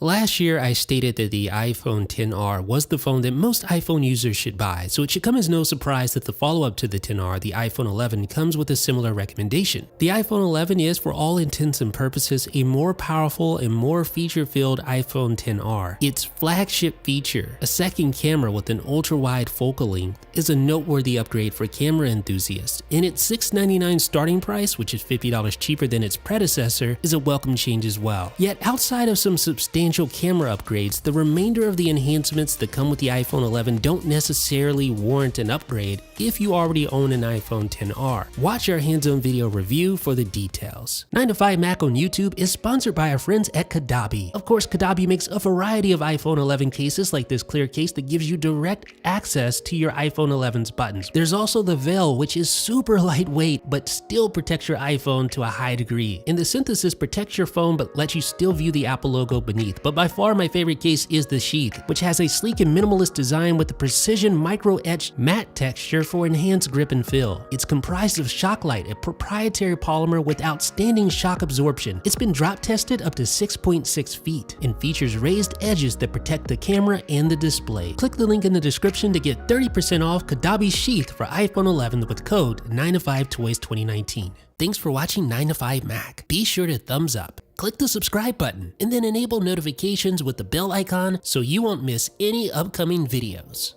Last year, I stated that the iPhone XR was the phone that most iPhone users should buy, so it should come as no surprise that the follow-up to the XR, the iPhone 11, comes with a similar recommendation. The iPhone 11 is, for all intents and purposes, a more powerful and more feature-filled iPhone XR. Its flagship feature, a second camera with an ultra-wide focal length, is a noteworthy upgrade for camera enthusiasts, and its $699 starting price, which is $50 cheaper than its predecessor, is a welcome change as well. Yet outside of some substantial camera upgrades, the remainder of the enhancements that come with the iPhone 11 don't necessarily warrant an upgrade if you already own an iPhone XR. Watch our hands-on video review for the details. 9to5Mac on YouTube is sponsored by our friends at Kadabi. Of course, Kadabi makes a variety of iPhone 11 cases like this clear case that gives you direct access to your iPhone 11's buttons. There's also the Veil, which is super lightweight but still protects your iPhone to a high degree. And the Synthesis protects your phone but lets you still view the Apple logo beneath. But by far my favorite case is the Sheath, which has a sleek and minimalist design with a precision micro-etched matte texture for enhanced grip and feel. It's comprised of Shocklite, a proprietary polymer with outstanding shock absorption. It's been drop tested up to 6.6 feet and features raised edges that protect the camera and the display. Click the link in the description to get 30% off Kadabi Sheath for iPhone 11 with code 9to5Toys2019. Thanks for watching 9to5Mac. Be sure to thumbs up, click the subscribe button, and then enable notifications with the bell icon so you won't miss any upcoming videos.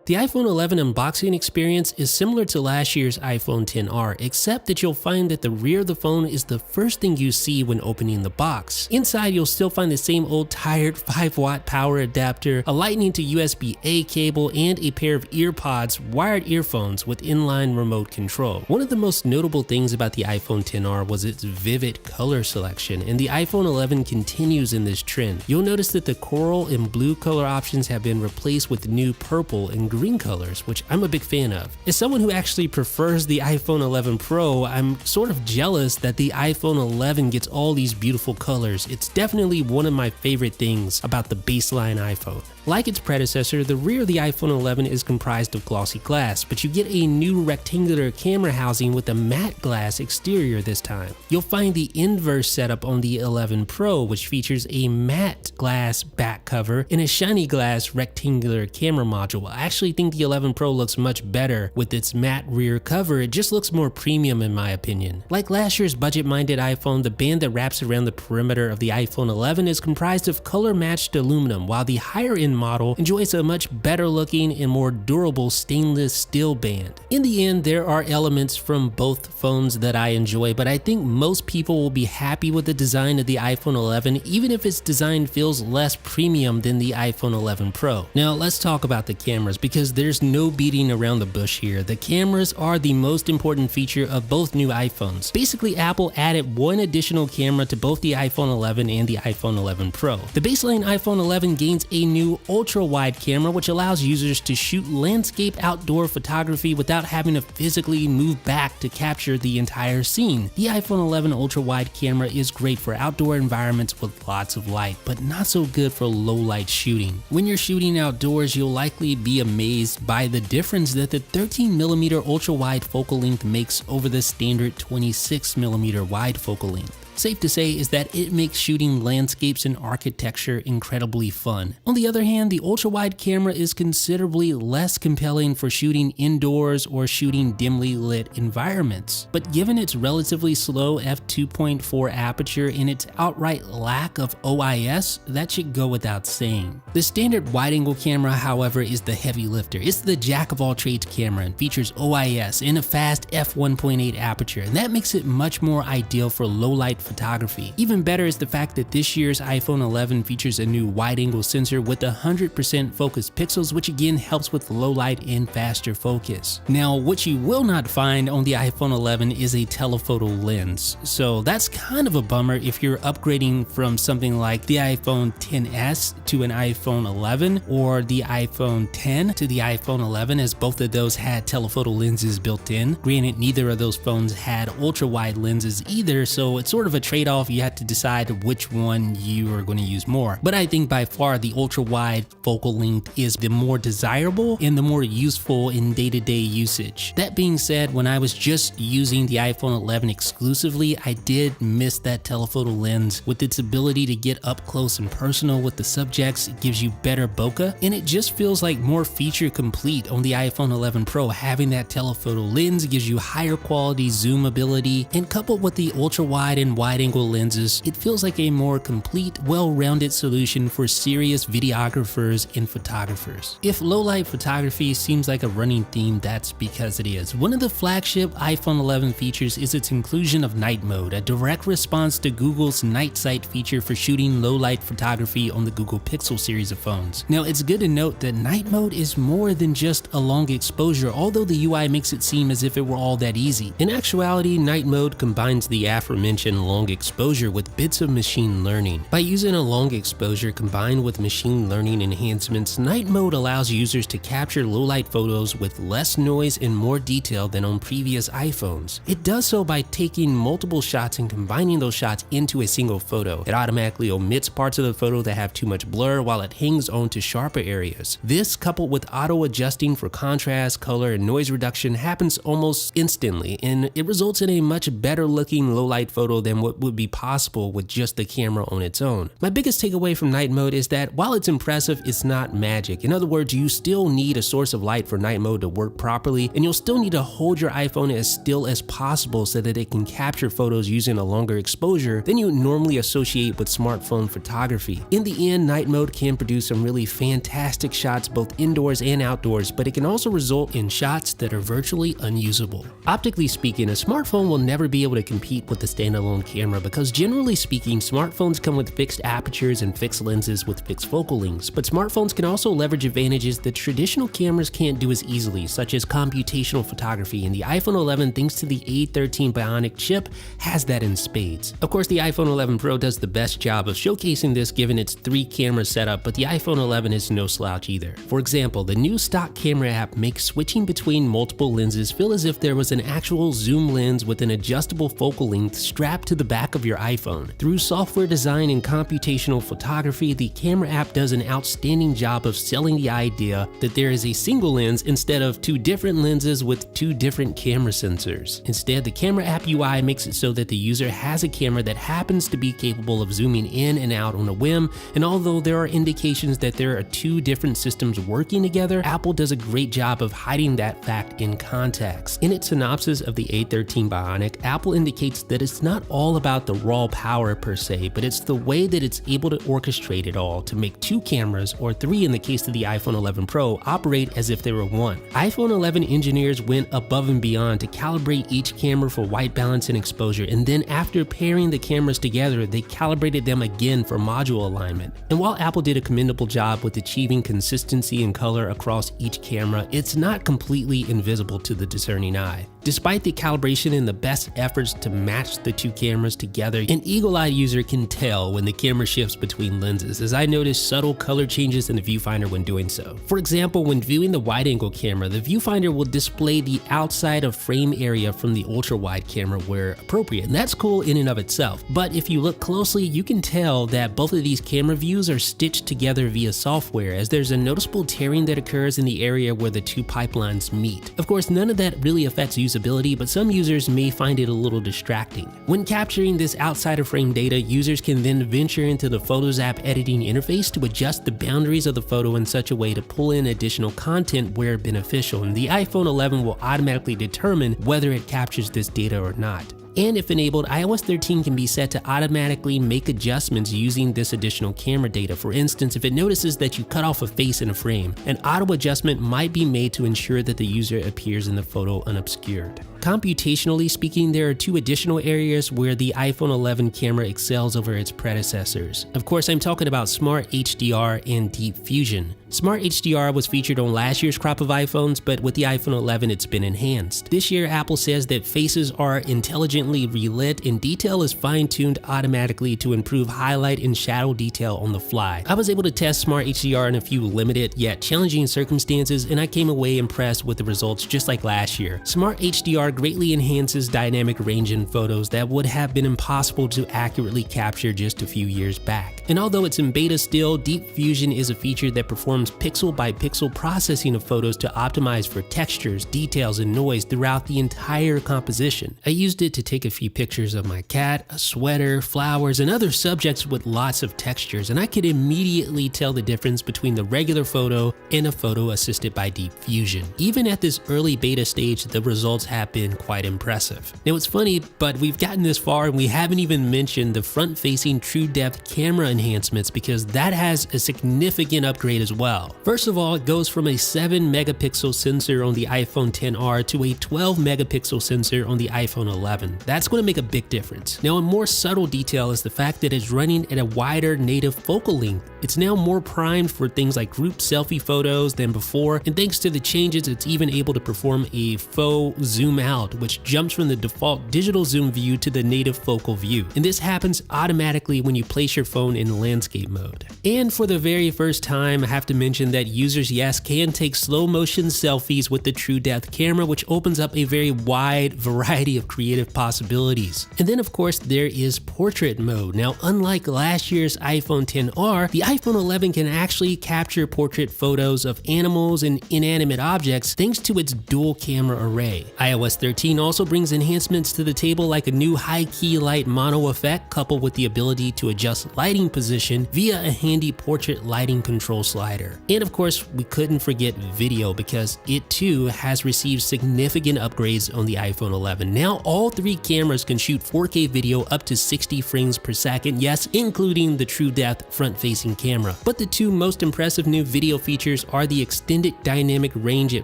The iPhone 11 unboxing experience is similar to last year's iPhone XR, except that you'll find that the rear of the phone is the first thing you see when opening the box. Inside, you'll still find the same old tired 5-watt power adapter, a lightning to USB-A cable, and a pair of EarPods wired earphones with inline remote control. One of the most notable things about the iPhone XR was its vivid color selection, and the iPhone 11 continues in this trend. You'll notice that the coral and blue color options have been replaced with new purple and green colors, which I'm a big fan of. As someone who actually prefers the iPhone 11 Pro, I'm sort of jealous that the iPhone 11 gets all these beautiful colors. It's definitely one of my favorite things about the baseline iPhone. Like its predecessor, the rear of the iPhone 11 is comprised of glossy glass, but you get a new rectangular camera housing with a matte glass exterior this time. You'll find the inverse setup on the 11 Pro, which features a matte glass back cover and a shiny glass rectangular camera module. I actually think the 11 Pro looks much better with its matte rear cover. It just looks more premium in my opinion. Like last year's budget-minded iPhone, the band that wraps around the perimeter of the iPhone 11 is comprised of color-matched aluminum, while the higher-end model enjoys a much better looking and more durable stainless steel band. In the end, there are elements from both phones that I enjoy, but I think most people will be happy with the design of the iPhone 11, even if its design feels less premium than the iPhone 11 Pro. Now let's talk about the cameras, because there's no beating around the bush here. The cameras are the most important feature of both new iPhones. Basically, Apple added one additional camera to both the iPhone 11 and the iPhone 11 Pro. The baseline iPhone 11 gains a new ultra-wide camera, which allows users to shoot landscape outdoor photography without having to physically move back to capture the entire scene. The iPhone 11 ultra-wide camera is great for outdoor environments with lots of light, but not so good for low-light shooting. When you're shooting outdoors, you'll likely be amazed by the difference that the 13mm ultra-wide focal length makes over the standard 26mm wide focal length. Safe to say is that it makes shooting landscapes and architecture incredibly fun. On the other hand, the ultra-wide camera is considerably less compelling for shooting indoors or shooting dimly lit environments. But given its relatively slow f2.4 aperture and its outright lack of OIS, that should go without saying. The standard wide-angle camera, however, is the heavy lifter. It's the jack-of-all-trades camera and features OIS and a fast f1.8 aperture, and that makes it much more ideal for low-light photography. Even better is the fact that this year's iPhone 11 features a new wide-angle sensor with 100% focused pixels, which again helps with low light and faster focus. Now, what you will not find on the iPhone 11 is a telephoto lens, so that's kind of a bummer if you're upgrading from something like the iPhone XS to an iPhone 11 or the iPhone X to the iPhone 11, as both of those had telephoto lenses built in. Granted, neither of those phones had ultra-wide lenses either, so it's sort of of a trade-off. You have to decide which one you are going to use more. But I think by far the ultra-wide focal length is the more desirable and the more useful in day-to-day usage. That being said, when I was just using the iPhone 11 exclusively, I did miss that telephoto lens. With its ability to get up close and personal with the subjects, it gives you better bokeh, and it just feels like more feature complete on the iPhone 11 Pro. Having that telephoto lens gives you higher quality zoom ability, and coupled with the ultra wide and wide angle lenses, it feels like a more complete, well-rounded solution for serious videographers and photographers. If low-light photography seems like a running theme, that's because it is. One of the flagship iPhone 11 features is its inclusion of night mode, a direct response to Google's Night Sight feature for shooting low-light photography on the Google Pixel series of phones. Now, it's good to note that night mode is more than just a long exposure, although the UI makes it seem as if it were all that easy. In actuality, night mode combines the aforementioned long exposure with bits of machine learning. By using a long exposure combined with machine learning enhancements, night mode allows users to capture low-light photos with less noise and more detail than on previous iPhones. It does so by taking multiple shots and combining those shots into a single photo. It automatically omits parts of the photo that have too much blur while it hangs on to sharper areas. This, coupled with auto-adjusting for contrast, color, and noise reduction, happens almost instantly, and it results in a much better looking low-light photo than what would be possible with just the camera on its own. My biggest takeaway from night mode is that while it's impressive, it's not magic. In other words, you still need a source of light for night mode to work properly, and you'll still need to hold your iPhone as still as possible so that it can capture photos using a longer exposure than you would normally associate with smartphone photography. In the end, night mode can produce some really fantastic shots both indoors and outdoors, but it can also result in shots that are virtually unusable. Optically speaking, a smartphone will never be able to compete with the standalone camera because generally speaking, smartphones come with fixed apertures and fixed lenses with fixed focal lengths, but smartphones can also leverage advantages that traditional cameras can't do as easily, such as computational photography, and the iPhone 11, thanks to the A13 Bionic chip, has that in spades. Of course, the iPhone 11 Pro does the best job of showcasing this given its 3-camera setup, but the iPhone 11 is no slouch either. For example, the new stock camera app makes switching between multiple lenses feel as if there was an actual zoom lens with an adjustable focal length strapped to the back of your iPhone. Through software design and computational photography, the camera app does an outstanding job of selling the idea that there is a single lens instead of 2 different lenses with 2 different camera sensors. Instead, the camera app UI makes it so that the user has a camera that happens to be capable of zooming in and out on a whim, and although there are indications that there are 2 different systems working together, Apple does a great job of hiding that fact in context. In its synopsis of the A13 Bionic, Apple indicates that it's not all about the raw power per se, but it's the way that it's able to orchestrate it all to make 2 cameras, or 3 in the case of the iPhone 11 Pro, operate as if they were one. iPhone 11 engineers went above and beyond to calibrate each camera for white balance and exposure, and then after pairing the cameras together, they calibrated them again for module alignment. And while Apple did a commendable job with achieving consistency in color across each camera, it's not completely invisible to the discerning eye. Despite the calibration and the best efforts to match the 2 cameras together, an eagle-eyed user can tell when the camera shifts between lenses, as I noticed subtle color changes in the viewfinder when doing so. For example, when viewing the wide-angle camera, the viewfinder will display the outside of frame area from the ultra-wide camera where appropriate, and that's cool in and of itself. But if you look closely, you can tell that both of these camera views are stitched together via software, as there's a noticeable tearing that occurs in the area where the 2 pipelines meet. Of course, none of that really affects usability, but some users may find it a little distracting. When capturing this outside of frame data, users can then venture into the Photos app editing interface to adjust the boundaries of the photo in such a way to pull in additional content where beneficial, and the iPhone 11 will automatically determine whether it captures this data or not. And if enabled, iOS 13 can be set to automatically make adjustments using this additional camera data. For instance, if it notices that you cut off a face in a frame, an auto adjustment might be made to ensure that the user appears in the photo unobscured. Computationally speaking, there are 2 additional areas where the iPhone 11 camera excels over its predecessors. Of course, I'm talking about Smart HDR and Deep Fusion. Smart HDR was featured on last year's crop of iPhones, but with the iPhone 11, it's been enhanced. This year, Apple says that faces are intelligently relit and detail is fine-tuned automatically to improve highlight and shadow detail on the fly. I was able to test Smart HDR in a few limited yet challenging circumstances, and I came away impressed with the results just like last year. Smart HDR greatly enhances dynamic range in photos that would have been impossible to accurately capture just a few years back. And although it's in beta still, Deep Fusion is a feature that performs pixel by pixel processing of photos to optimize for textures, details, and noise throughout the entire composition. I used it to take a few pictures of my cat, a sweater, flowers, and other subjects with lots of textures, and I could immediately tell the difference between the regular photo and a photo assisted by Deep Fusion. Even at this early beta stage, the results have been quite impressive. Now it's funny, but we've gotten this far and we haven't even mentioned the front-facing true depth camera enhancements, because that has a significant upgrade as well. First of all, it goes from a 7 megapixel sensor on the iPhone XR to a 12 megapixel sensor on the iPhone 11. That's going to make a big difference. Now, a more subtle detail is the fact that it's running at a wider native focal length. It's now more primed for things like group selfie photos than before, and thanks to the changes, it's even able to perform a faux zoom out, which jumps from the default digital zoom view to the native focal view. And this happens automatically when you place your phone in landscape mode. And for the very first time, I have to mention that users, yes, can take slow motion selfies with the true depth camera, which opens up a very wide variety of creative possibilities. And then of course there is portrait mode. Now, unlike last year's iPhone XR, the iPhone 11 can actually capture portrait photos of animals and inanimate objects thanks to its dual camera array. iOS 13 also brings enhancements to the table like a new high key light mono effect coupled with the ability to adjust lighting position via a handy portrait lighting control slider. And of course, we couldn't forget video, because it too has received significant upgrades on the iPhone 11. Now all three cameras can shoot 4K video up to 60 frames per second, yes, including the true depth front-facing camera. But the two most impressive new video features are the extended dynamic range at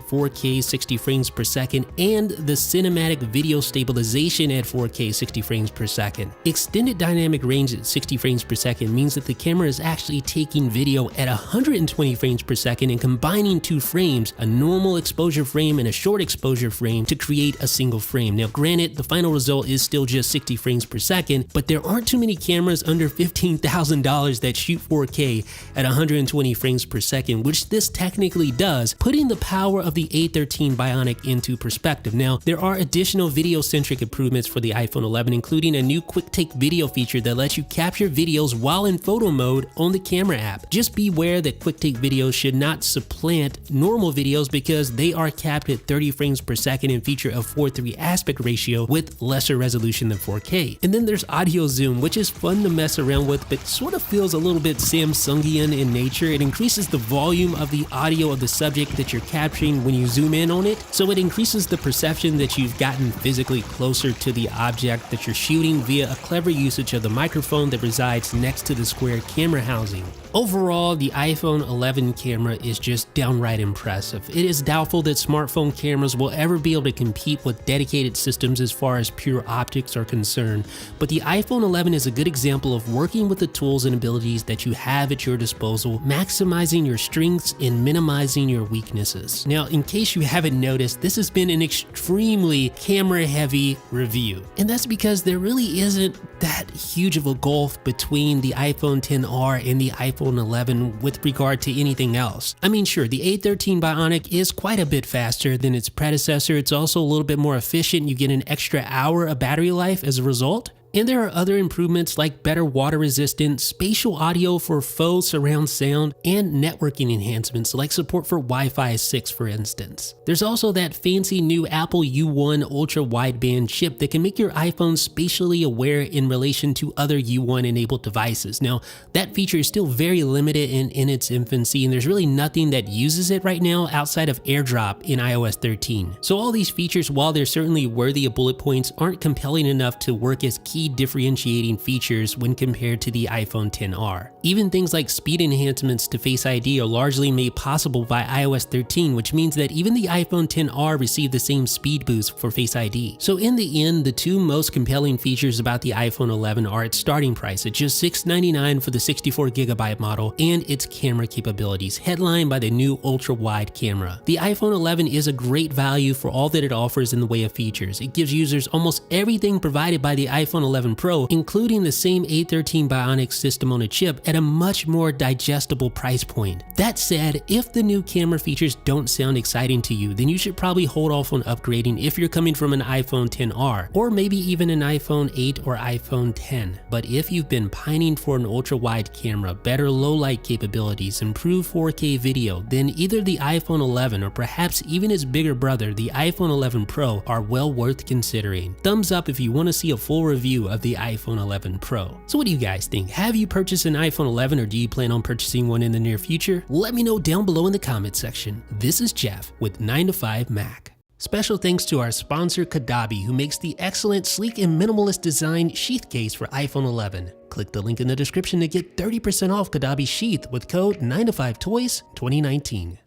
4K 60 frames per second and the cinematic video stabilization at 4K 60 frames per second. Extended dynamic range at 60 frames per second means that the camera is actually taking video at 120 frames per second and combining two frames, a normal exposure frame and a short exposure frame, to create a single frame. Now granted, the final result is still just 60 frames per second, but there aren't too many cameras under $15,000 that shoot 4K at 120 frames per second, which this technically does, putting the power of the A13 Bionic into perspective. Now, there are additional video-centric improvements for the iPhone 11, including a new quick take video feature that lets you capture videos while in photo mode on the camera app. Just beware that quick take videos should not supplant normal videos, because they are capped at 30 frames per second and feature a 4:3 aspect ratio with lesser resolution than 4K. And then there's audio zoom, which is fun to mess around with, but sort of feels a little bit Samsungian in nature. It increases the volume of the audio of the subject that you're capturing when you zoom in on it, so it increases the perception that you've gotten physically closer to the object that you're shooting via a clever usage of the microphone that resides next to the square camera housing. Overall, the iPhone 11 camera is just downright impressive. It is doubtful that smartphone cameras will ever be able to compete with dedicated systems as far as pure optics are concerned, but the iPhone 11 is a good example of working with the tools and abilities that you have at your disposal, maximizing your strengths and minimizing your weaknesses. Now, in case you haven't noticed, this has been an extremely camera-heavy review, and that's because there really isn't that huge of a gulf between the iPhone XR and the iPhone 11 with regard to anything else. I mean, sure, the A13 Bionic is quite a bit faster than its predecessor. It's also a little bit more efficient. You get an extra hour of battery life as a result. And there are other improvements like better water resistance, spatial audio for faux surround sound, and networking enhancements like support for Wi-Fi 6, for instance. There's also that fancy new Apple U1 ultra wideband chip that can make your iPhone spatially aware in relation to other U1 enabled devices. Now, that feature is still very limited and in its infancy, and there's really nothing that uses it right now outside of AirDrop in iOS 13. So all these features, while they're certainly worthy of bullet points, aren't compelling enough to work as key differentiating features when compared to the iPhone XR. Even things like speed enhancements to Face ID are largely made possible by iOS 13, which means that even the iPhone XR received the same speed boost for Face ID. So in the end, the two most compelling features about the iPhone 11 are its starting price at just $699 for the 64GB model and its camera capabilities, headlined by the new ultra-wide camera. The iPhone 11 is a great value for all that it offers in the way of features. It gives users almost everything provided by the iPhone 11 Pro, including the same A13 Bionic system on a chip at a much more digestible price point. That said, if the new camera features don't sound exciting to you, then you should probably hold off on upgrading if you're coming from an iPhone XR, or maybe even an iPhone 8 or iPhone 10. But if you've been pining for an ultra-wide camera, better low-light capabilities, improved 4K video, then either the iPhone 11 or perhaps even its bigger brother, the iPhone 11 Pro, are well worth considering. Thumbs up if you want to see a full review of the iPhone 11 Pro. So what do you guys think? Have you purchased an iPhone 11 or do you plan on purchasing one in the near future? Let me know down below in the comments section. This is Jeff with 9to5Mac. Special thanks to our sponsor Kadabi, who makes the excellent, sleek, and minimalist design sheath case for iPhone 11. Click the link in the description to get 30% off Kadabi sheath with code 9to5toys2019.